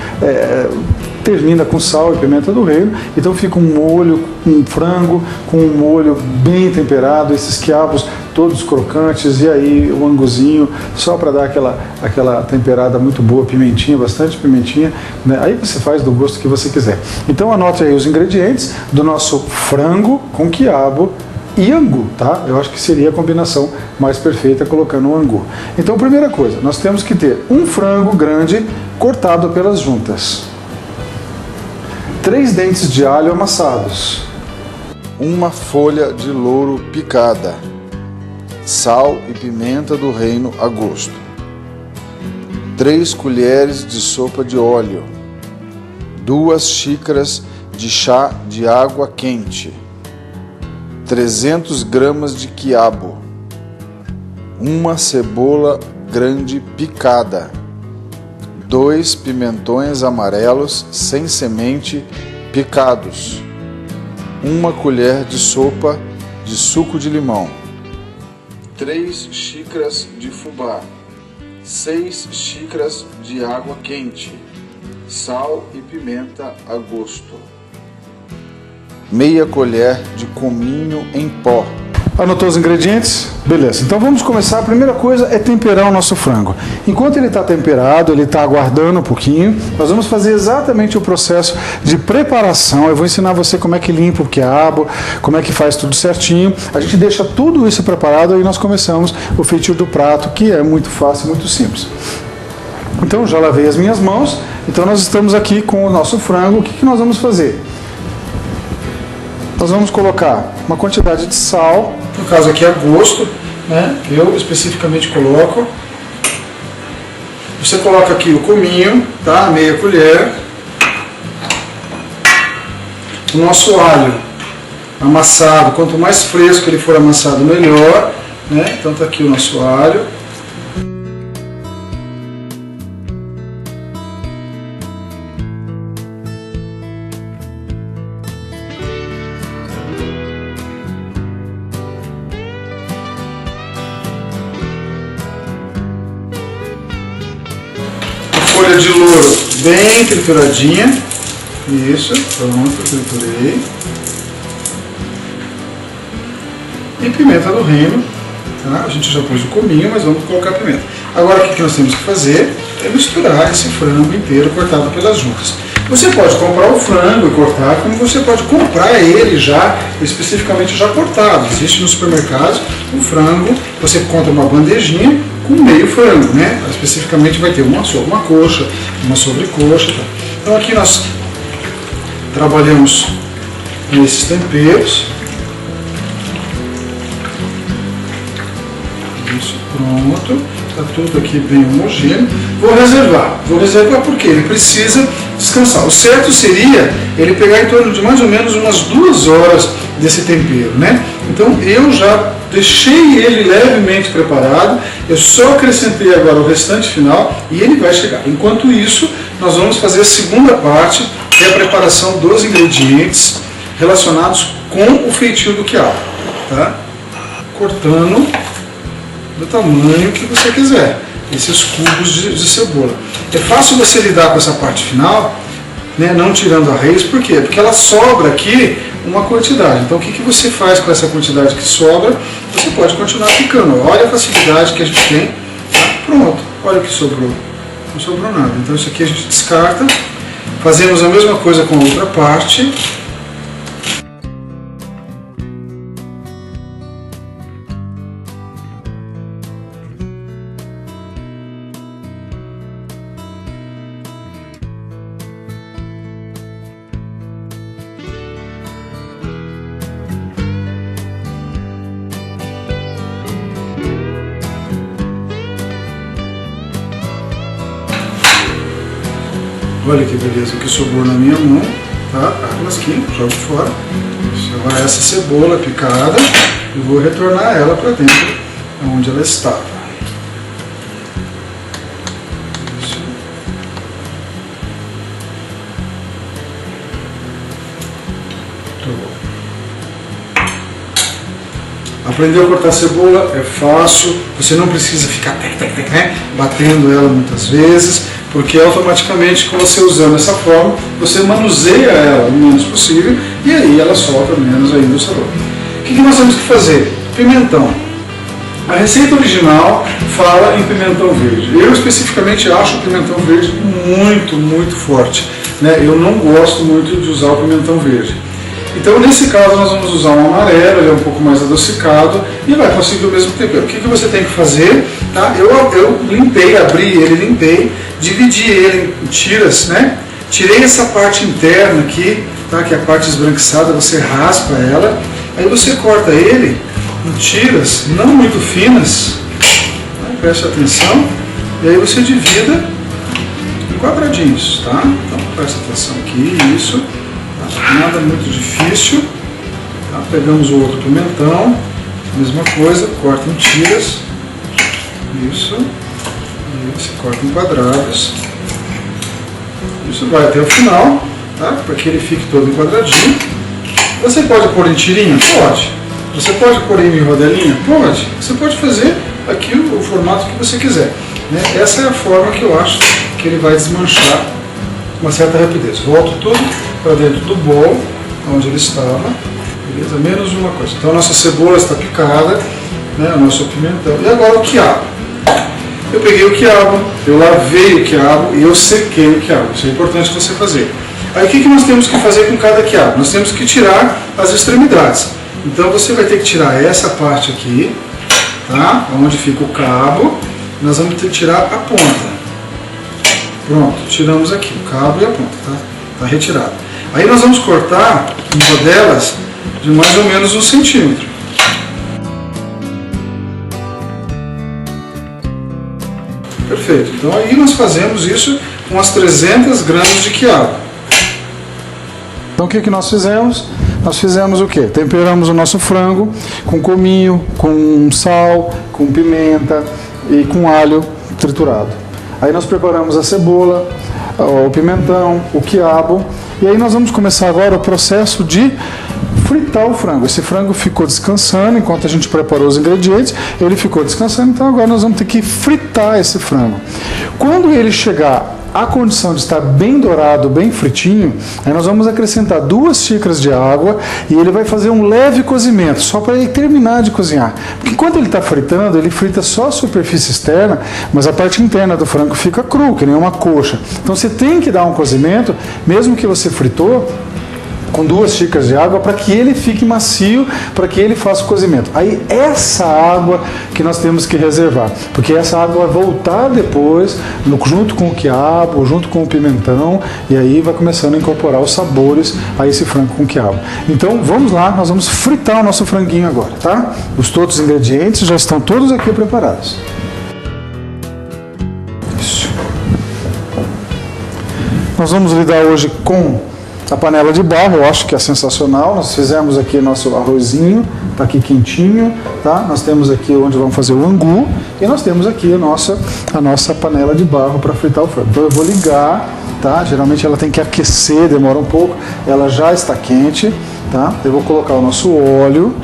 termina com sal e pimenta do reino. Então fica um molho, um frango com um molho bem temperado, esses quiabos todos crocantes, e aí o anguzinho, só para dar aquela temperada muito boa, pimentinha, bastante pimentinha, né? Aí você faz do gosto que você quiser. Então anote aí os ingredientes do nosso frango com quiabo e angu, tá? Eu acho que seria a combinação mais perfeita colocando o angu. Então, primeira coisa, nós temos que ter um frango grande cortado pelas juntas, 3 dentes de alho amassados, uma folha de louro picada, sal e pimenta do reino a gosto, 3 colheres de sopa de óleo, 2 xícaras de chá de água quente, 300 gramas de quiabo, uma cebola grande picada, 2 pimentões amarelos sem semente picados, 1 colher de sopa de suco de limão, 3 xícaras de fubá, 6 xícaras de água quente, sal e pimenta a gosto, meia colher de cominho em pó. Anotou os ingredientes? Beleza, então vamos começar. A primeira coisa é temperar o nosso frango. Enquanto ele está temperado, ele está aguardando um pouquinho, nós vamos fazer exatamente o processo de preparação. Eu vou ensinar você como é que limpa o quiabo, como é que faz tudo certinho. A gente deixa tudo isso preparado e nós começamos o feitio do prato, que é muito fácil, muito simples. Então já lavei as minhas mãos, então nós estamos aqui com o nosso frango. O que nós vamos fazer? Nós vamos colocar uma quantidade de sal, no caso aqui a gosto, né? Eu especificamente coloco. Você coloca aqui o cominho, tá? Meia colher. O nosso alho amassado, quanto mais fresco ele for amassado, melhor, né? Então tá aqui o nosso alho. Folha de louro bem trituradinha, isso, pronto, triturei. E pimenta do reino, tá? A gente já pôs o cominho, mas vamos colocar pimenta. Agora o que nós temos que fazer é misturar esse frango inteiro cortado pelas juntas. Você pode comprar o frango e cortar, como você pode comprar ele já, especificamente já cortado. Existe no supermercado o frango, você compra uma bandejinha com meio frango, né? Especificamente vai ter uma coxa, uma sobrecoxa. Tá? Então aqui nós trabalhamos com esses temperos. Isso, pronto. está tudo aqui bem homogêneo. Vou reservar porque ele precisa descansar. O certo seria ele pegar em torno de mais ou menos umas 2 horas desse tempero, né? Então eu já deixei ele levemente preparado, eu só acrescentei agora o restante final e ele vai chegar. Enquanto isso, nós vamos fazer a segunda parte, que é a preparação dos ingredientes relacionados com o feitio do quiabo, tá? Cortando do tamanho que você quiser, esses cubos de cebola. É fácil você lidar com essa parte final, né, não tirando a raiz, por quê? Porque ela sobra aqui uma quantidade. Então o que você faz com essa quantidade que sobra? Você pode continuar picando. Olha a facilidade que a gente tem. Tá? Pronto, olha o que sobrou. Não sobrou nada. Então isso aqui a gente descarta. Fazemos a mesma coisa com a outra parte. Olha que beleza, o que sobrou na minha mão, tá? Águas aqui, jogo fora. Agora essa cebola picada, eu vou retornar ela para dentro, onde ela estava. Isso. Muito bom. Aprender a cortar cebola é fácil, você não precisa ficar batendo ela muitas vezes, porque automaticamente, com você usando essa forma, você manuseia ela o menos possível e aí ela solta menos ainda o sabor. O que nós temos que fazer? Pimentão. A receita original fala em pimentão verde. Eu especificamente acho o pimentão verde muito forte, né? Eu não gosto muito de usar o pimentão verde. Então nesse caso nós vamos usar um amarelo, ele é um pouco mais adocicado e vai conseguir o mesmo tempero. O que você tem que fazer? Tá? Eu limpei, abri ele, limpei, dividi ele em tiras, né? Tirei essa parte interna aqui, tá? Que é a parte esbranquiçada, você raspa ela, aí você corta ele em tiras não muito finas, tá? Preste atenção, e aí você divida em quadradinhos, tá? Então preste atenção aqui, isso. Nada muito difícil, tá? Pegamos o outro pimentão, mesma coisa, corta em tiras, isso, e você corta em quadrados, isso vai até o final, tá? Para que ele fique todo em quadradinho. Você pode pôr em tirinha? Pode. Você pode pôr em rodelinha? Pode. Você pode fazer aqui o formato que você quiser, né? Essa é a forma que eu acho que ele vai desmanchar com uma certa rapidez. Volto tudo para dentro do bol, onde ele estava, beleza? Menos uma coisa. Então a nossa cebola está picada, né? O nosso pimentão. E agora o quiabo. Eu peguei o quiabo, eu lavei o quiabo e eu sequei o quiabo. Isso é importante você fazer. Aí o que nós temos que fazer com cada quiabo? Nós temos que tirar as extremidades. Então você vai ter que tirar essa parte aqui, tá? Onde fica o cabo. Nós vamos ter que tirar a ponta. Pronto, tiramos aqui o cabo e a ponta, tá? Tá retirado. Aí nós vamos cortar em rodelas de mais ou menos 1 centímetro. Perfeito. Então aí nós fazemos isso com as 300 gramas de quiabo. Então o que nós fizemos? Nós fizemos o quê? Temperamos o nosso frango com cominho, com sal, com pimenta e com alho triturado. Aí nós preparamos a cebola, o pimentão, o quiabo, e aí nós vamos começar agora o processo de fritar o frango. Esse frango ficou descansando enquanto a gente preparou os ingredientes, ele ficou descansando, então agora nós vamos ter que fritar esse frango. Quando ele chegar à condição de estar bem dourado, bem fritinho, aí nós vamos acrescentar 2 xícaras de água e ele vai fazer um leve cozimento, só para ele terminar de cozinhar. Porque enquanto ele está fritando, ele frita só a superfície externa, mas a parte interna do frango fica cru, que nem uma coxa. Então você tem que dar um cozimento, mesmo que você fritou, com 2 xícaras de água para que ele fique macio, para que ele faça o cozimento. Aí essa água que nós temos que reservar, porque essa água vai voltar depois, junto com o quiabo, junto com o pimentão, e aí vai começando a incorporar os sabores a esse frango com quiabo. Então vamos lá, nós vamos fritar o nosso franguinho agora, tá? Todos os ingredientes já estão todos aqui preparados. Nós vamos lidar hoje com a panela de barro, eu acho que é sensacional. Nós fizemos aqui nosso arrozinho, está aqui quentinho, tá? Nós temos aqui onde vamos fazer o angu e nós temos aqui a nossa panela de barro para fritar o frango. Então eu vou ligar, tá? Geralmente ela tem que aquecer, demora um pouco, ela já está quente, tá? Eu vou colocar o nosso óleo.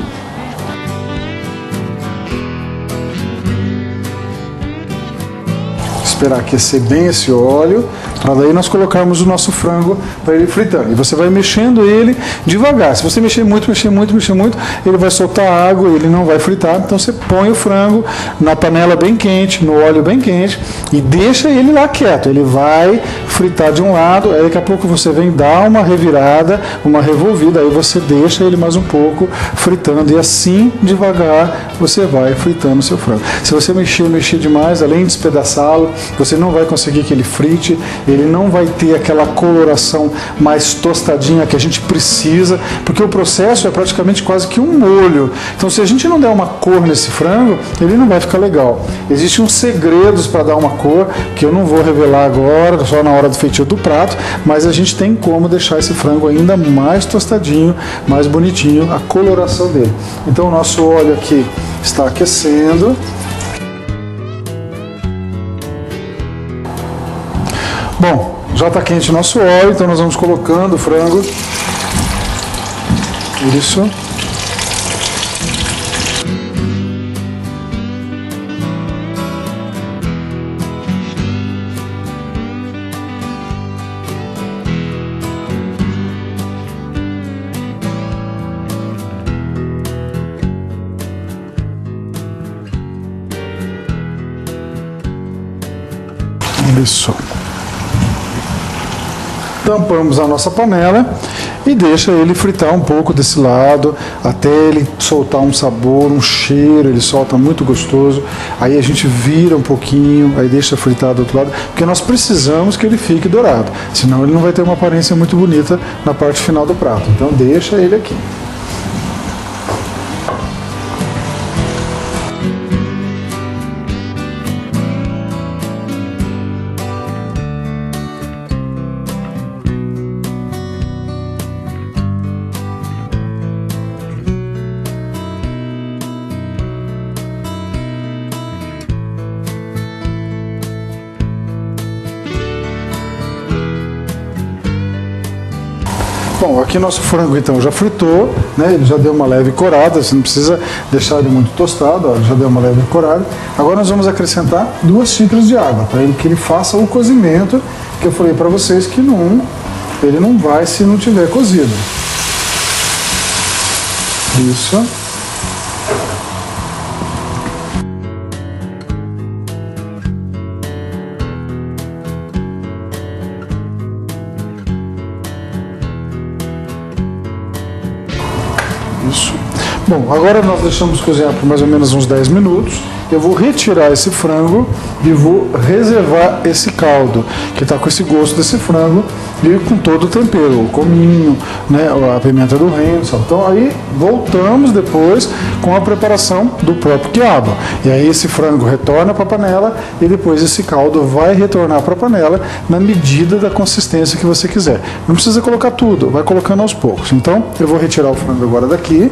Esperar aquecer bem esse óleo, para daí nós colocarmos o nosso frango para ele fritando. E você vai mexendo ele devagar. Se você mexer muito, ele vai soltar água e ele não vai fritar. Então você põe o frango na panela bem quente, no óleo bem quente e deixa ele lá quieto. Ele vai fritar de um lado, aí daqui a pouco você vem dar uma revirada, uma revolvida, aí você deixa ele mais um pouco fritando e assim devagar você vai fritando o seu frango. Se você mexer demais, além de despedaçá-lo, você não vai conseguir que ele frite, ele não vai ter aquela coloração mais tostadinha que a gente precisa, porque o processo é praticamente quase que um molho. Então se a gente não der uma cor nesse frango, ele não vai ficar legal. Existem uns segredos para dar uma cor, que eu não vou revelar agora, só na hora do feitio do prato, mas a gente tem como deixar esse frango ainda mais tostadinho, mais bonitinho, a coloração dele. Então o nosso óleo aqui está aquecendo. Bom, já está quente o nosso óleo, então nós vamos colocando o frango. Isso. Isso. Tampamos a nossa panela e deixa ele fritar um pouco desse lado, até ele soltar um sabor, um cheiro, ele solta muito gostoso. Aí a gente vira um pouquinho, aí deixa fritar do outro lado, porque nós precisamos que ele fique dourado, senão ele não vai ter uma aparência muito bonita na parte final do prato. Então deixa ele aqui. Bom, aqui nosso frango então já fritou, né? Ele já deu uma leve corada, você não precisa deixar ele muito tostado, ó, já deu uma leve corada. Agora nós vamos acrescentar 2 xícaras de água, para que ele faça o cozimento, que eu falei para vocês que ele não vai se não tiver cozido. Isso. Isso. Bom, agora nós deixamos cozinhar por mais ou menos uns 10 minutos. Eu vou retirar esse frango e vou reservar esse caldo, que está com esse gosto desse frango e com todo o tempero, o cominho, né, a pimenta do reino. Então aí voltamos depois com a preparação do próprio quiabo. E aí esse frango retorna para a panela e depois esse caldo vai retornar para a panela na medida da consistência que você quiser. Não precisa colocar tudo, vai colocando aos poucos. Então eu vou retirar o frango agora daqui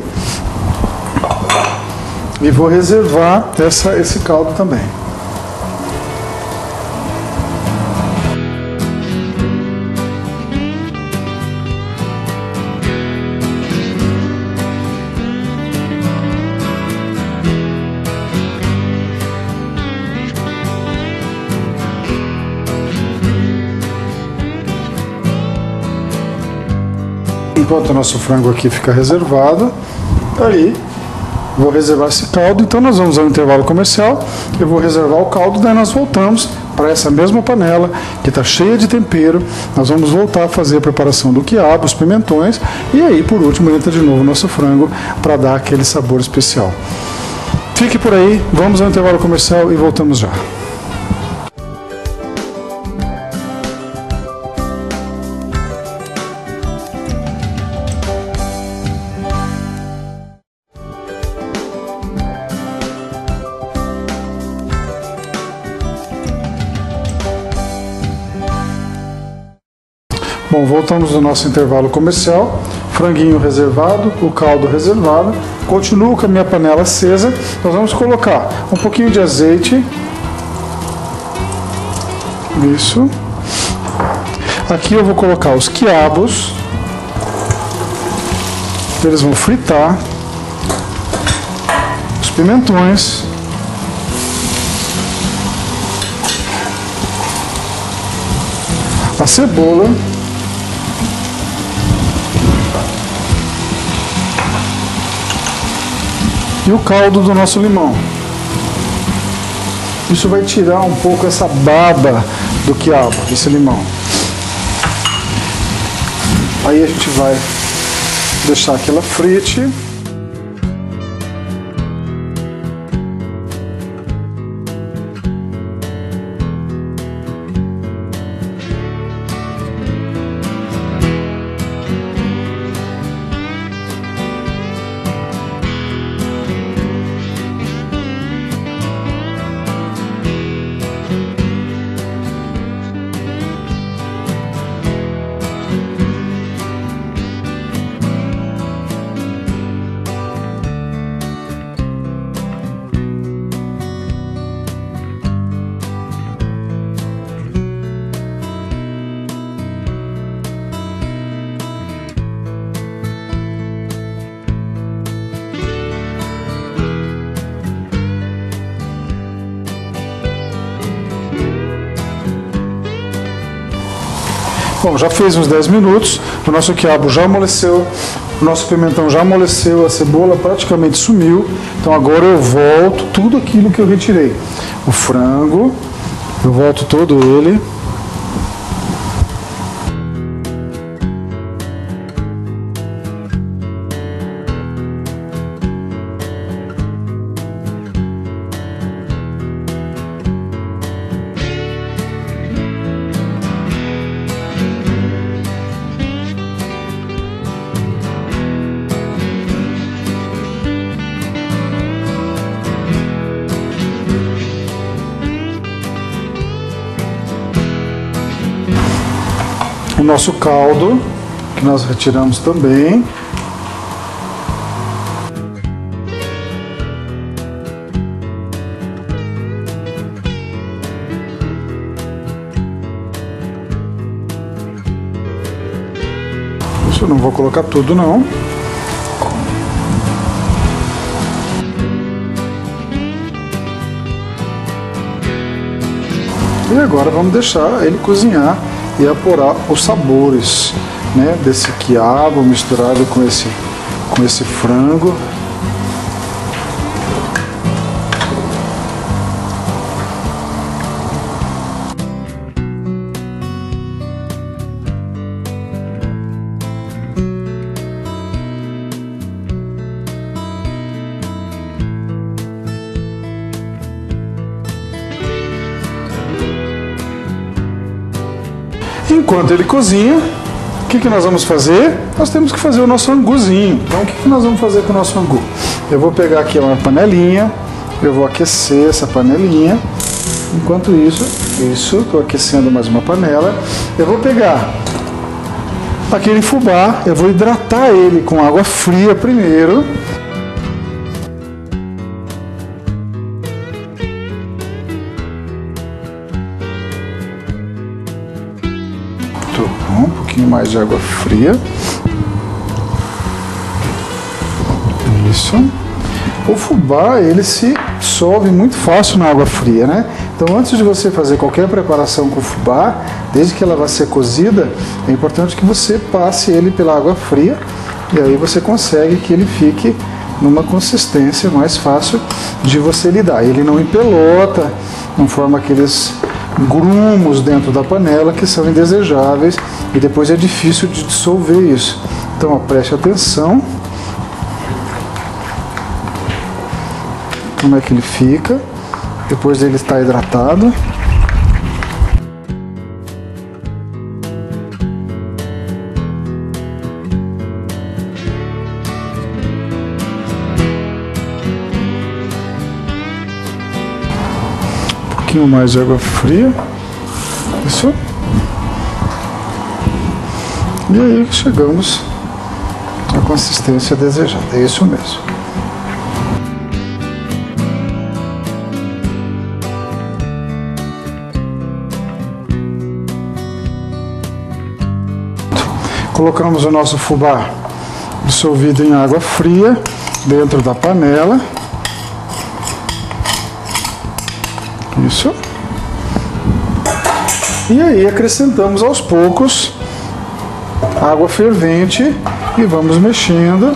e vou reservar esse caldo também. Enquanto o nosso frango aqui fica reservado, aí vou reservar esse caldo. Então nós vamos ao intervalo comercial, eu vou reservar o caldo, daí nós voltamos para essa mesma panela que está cheia de tempero. Nós vamos voltar a fazer a preparação do quiabo, os pimentões, e aí por último entra de novo o nosso frango para dar aquele sabor especial. Fique por aí, vamos ao intervalo comercial e voltamos já. Bom, voltamos do nosso intervalo comercial. Franguinho reservado, o caldo reservado. Continuo com a minha panela acesa. Nós vamos colocar um pouquinho de azeite. Isso. Aqui eu vou colocar os quiabos. Eles vão fritar. Os pimentões. A cebola. E o caldo do nosso limão. Isso vai tirar um pouco essa baba do quiabo, desse limão. Aí a gente vai deixar que ela frite. Bom, já fez uns 10 minutos, o nosso quiabo já amoleceu, o nosso pimentão já amoleceu, a cebola praticamente sumiu. Então agora eu volto tudo aquilo que eu retirei. O frango, eu volto todo ele. O nosso caldo, que nós retiramos também. Isso eu não vou colocar tudo não. E agora vamos deixar ele cozinhar e apurar os sabores, né, desse quiabo misturado com esse frango. Enquanto ele cozinha, o que nós vamos fazer? Nós temos que fazer o nosso anguzinho. Então, o que nós vamos fazer com o nosso angu? Eu vou pegar aqui uma panelinha, eu vou aquecer essa panelinha. Enquanto isso, estou aquecendo mais uma panela. Eu vou pegar aquele fubá, eu vou hidratar ele com água fria primeiro. Um pouquinho mais de água fria. Isso. O fubá, ele se dissolve muito fácil na água fria, né? Então, antes de você fazer qualquer preparação com o fubá, desde que ela vá ser cozida, é importante que você passe ele pela água fria, e aí você consegue que ele fique numa consistência mais fácil de você lidar. Ele não empelota, não forma aqueles grumos dentro da panela que são indesejáveis e depois é difícil de dissolver isso. Então, ó, preste atenção como é que ele fica depois dele estar hidratado. Um pouquinho mais de água fria. Isso. E aí chegamos à consistência desejada. É isso mesmo. Colocamos o nosso fubá dissolvido em água fria dentro da panela. Isso. E aí acrescentamos aos poucos água fervente e vamos mexendo.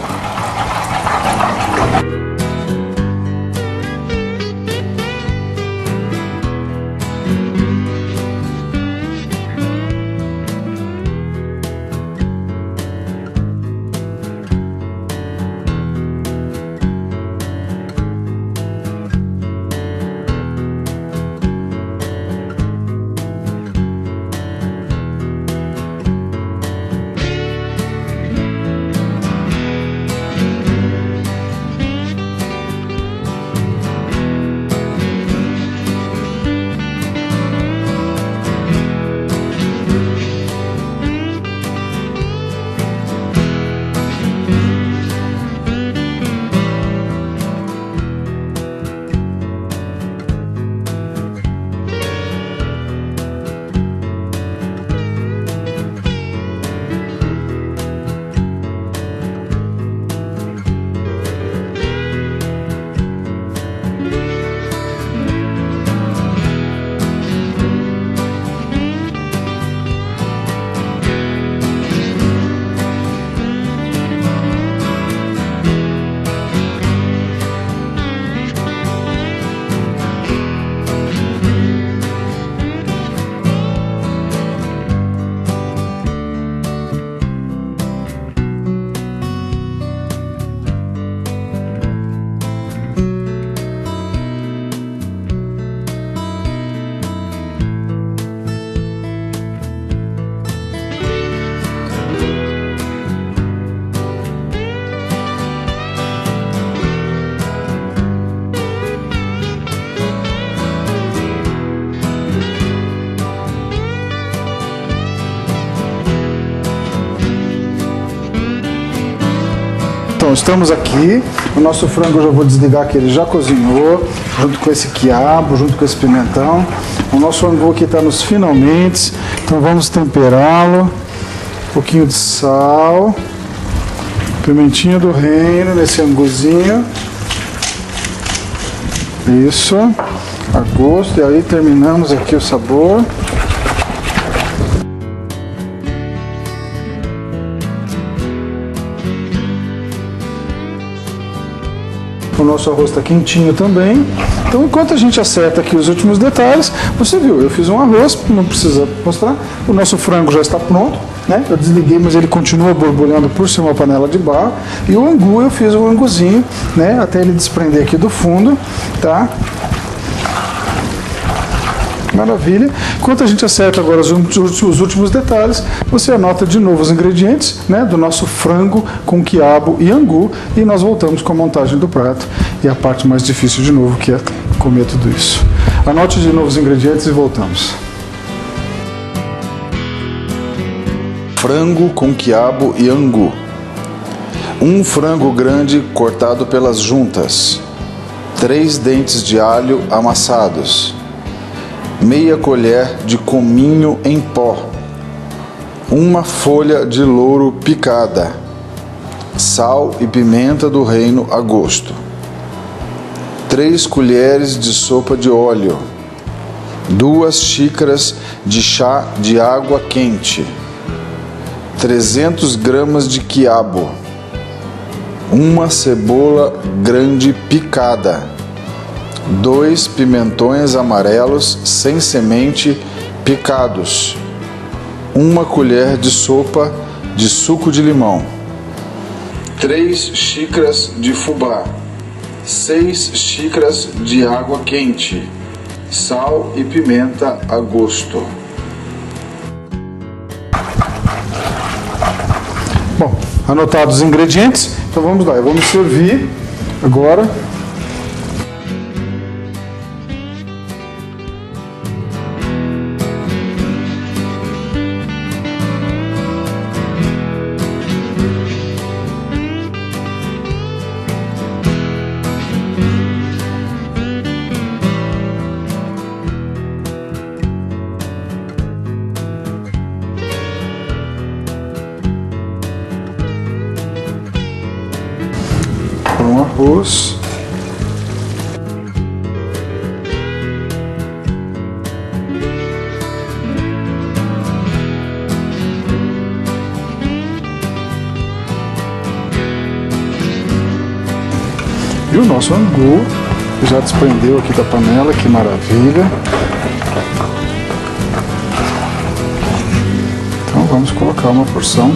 Então, estamos aqui, o nosso frango eu já vou desligar que ele já cozinhou, junto com esse quiabo, junto com esse pimentão. O nosso angu aqui está nos finalmente, então vamos temperá-lo. Um pouquinho de sal, pimentinha do reino nesse anguzinho. Isso, a gosto, e aí terminamos aqui o sabor. O nosso arroz está quentinho também. Então, enquanto a gente acerta aqui os últimos detalhes, você viu, eu fiz um arroz, não precisa mostrar. O nosso frango já está pronto, né? Eu desliguei, mas ele continua borbulhando por cima da panela de barro. E o angu, eu fiz um anguzinho, né? Até ele desprender aqui do fundo, tá? Maravilha. Enquanto a gente acerta agora os últimos detalhes, você anota de novo os ingredientes, né, do nosso frango com quiabo e angu, e nós voltamos com a montagem do prato e a parte mais difícil de novo, que é comer tudo isso. Anote de novo os ingredientes e voltamos. Frango com quiabo e angu. Um frango grande cortado pelas juntas. 3 dentes de alho amassados. Meia colher de cominho em pó, uma folha de louro picada, sal e pimenta do reino a gosto, 3 colheres de sopa de óleo, 2 xícaras de chá de água quente, 300 gramas de quiabo, uma cebola grande picada, 2 pimentões amarelos sem semente picados, 1 colher de sopa de suco de limão, 3 xícaras de fubá, 6 xícaras de água quente, sal e pimenta a gosto. Bom, anotados os ingredientes, então vamos lá, vamos servir agora. um arroz. E o nosso angu já desprendeu aqui da panela, que maravilha. Então vamos colocar uma porção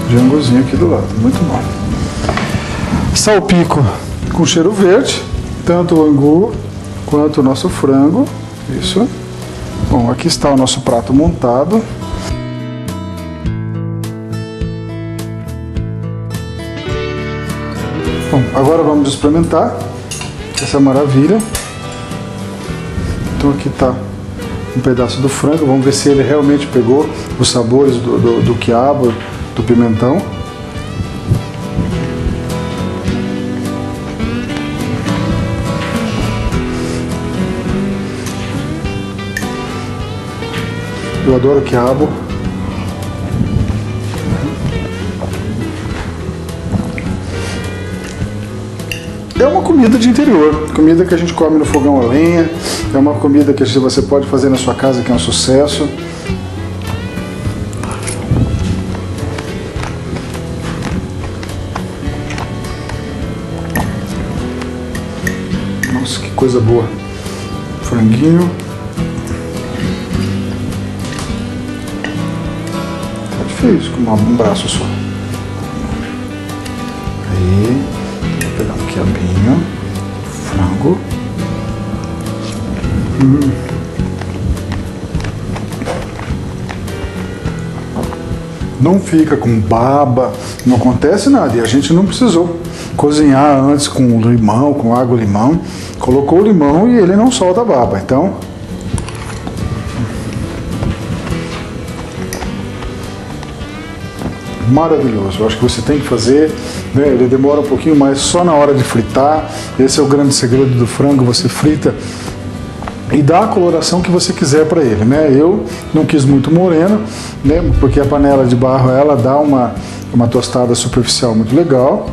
de anguzinho aqui do lado, muito bom. Salpico com cheiro verde, tanto o angu quanto o nosso frango, isso. Bom, aqui está o nosso prato montado. Bom, agora vamos experimentar essa maravilha. Então aqui está um pedaço do frango, vamos ver se ele realmente pegou os sabores do quiabo, do pimentão. Eu adoro quiabo. É uma comida de interior, comida que a gente come no fogão a lenha, é uma comida que você pode fazer na sua casa, que é um sucesso. Nossa, que coisa boa. Franguinho. Tá difícil, com um braço só. Aí. Vou pegar um quiabinho, frango. Não fica com baba, não acontece nada. E a gente não precisou cozinhar antes com limão, com água e limão. Colocou o limão e ele não solta a baba. Então, maravilhoso. Eu acho que você tem que fazer, né? Ele demora um pouquinho mais só na hora de fritar. Esse é o grande segredo do frango, você frita e dá a coloração que você quiser para ele, né? Eu não quis muito moreno, né? Porque a panela de barro ela dá uma tostada superficial muito legal.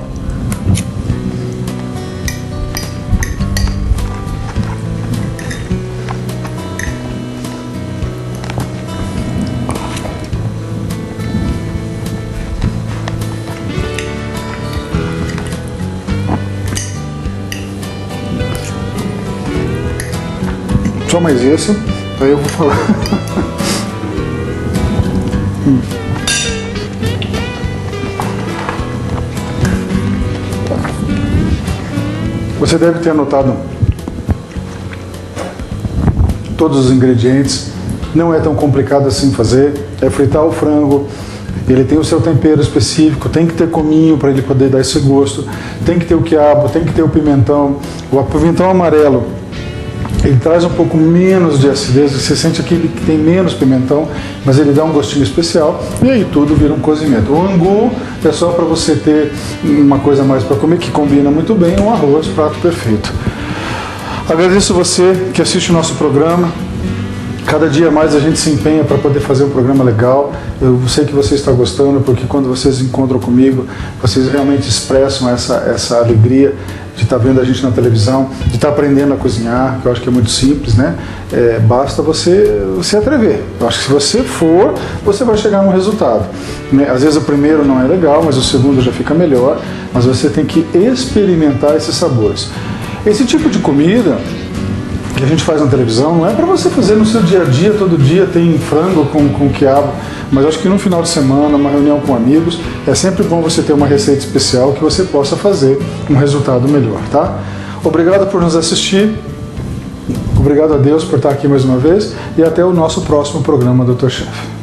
Só mais esse, aí eu vou falar. Você deve ter anotado todos os ingredientes. Não é tão complicado assim fazer. É fritar o frango. Ele tem o seu tempero específico, tem que ter cominho para ele poder dar esse gosto. Tem que ter o quiabo, tem que ter o pimentão. O pimentão amarelo, ele traz um pouco menos de acidez, você sente aqui que tem menos pimentão, mas ele dá um gostinho especial e aí tudo vira um cozimento. O angu é só para você ter uma coisa mais para comer, que combina muito bem, um arroz, prato perfeito. Agradeço você que assiste o nosso programa. Cada dia mais a gente se empenha para poder fazer um programa legal. Eu sei que você está gostando, porque quando vocês encontram comigo, vocês realmente expressam essa alegria de estar vendo a gente na televisão, de estar aprendendo a cozinhar, que eu acho que é muito simples, né? Basta você se atrever. Eu acho que se você for, você vai chegar num resultado, né? Às vezes o primeiro não é legal, mas o segundo já fica melhor, mas você tem que experimentar esses sabores. Esse tipo de comida que a gente faz na televisão não é para você fazer no seu dia a dia, todo dia tem frango com quiabo, mas acho que no final de semana, uma reunião com amigos, é sempre bom você ter uma receita especial que você possa fazer um resultado melhor, tá? Obrigado por nos assistir, obrigado a Deus por estar aqui mais uma vez e até o nosso próximo programa, Dr. Chef.